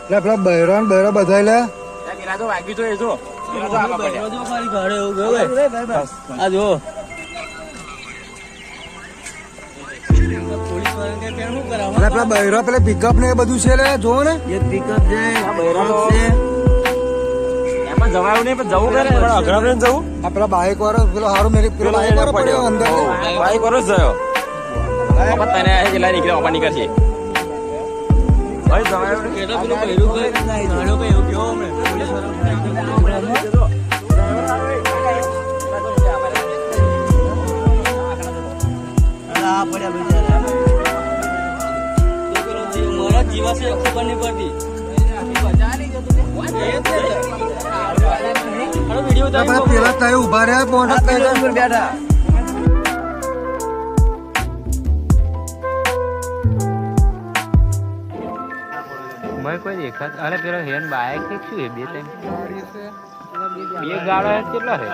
એટલે પેલા બૈરા ને બૈરા બધા લે પેલા તો વાગ્યું તો એ જો પેલા તો આગળ પડ્યા. આ જો એટલે પેલા બૈરા પેલા પિકઅપ ને એ બધું છે લે જોવો ને એક પિકઅપ છે આ બૈરા તો- છે એમાં જવાયું નહીં પણ જવું કરે પણ અઘરા ને જવું આ પેલા બાઈક વાળો પેલો હારો મેરી પેલો બાઈક વાળો પડ્યો અંદર બાઈક વાળો જ જયો બાપા તને કેટલા નીકળ્યા બાપા નીકળશે ભાઈ જવાયું નહીં. કેટલા પેલો પહેર્યું કે નાનો કે એવું કેવો હમણે પોલીસ આ પડ્યા બિચારા મારા જીવા છે ખબર નહીં પડતી પેલા તય ઉભા રહ્યા પોણા બેઠા મેં કોઈ દેખાત અરે પેલો હેન બાઈક કે શું હે બે ત્રણ બે ગાળો હે કેટલા હે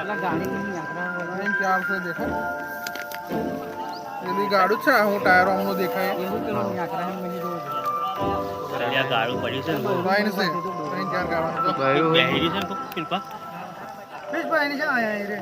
ગાડું છે હું ટાયરો હમણાં દેખાય ગાળું પડ્યું છે ભાઈ છે કયું પહેરી છે ને કૃપા ભાઈ છે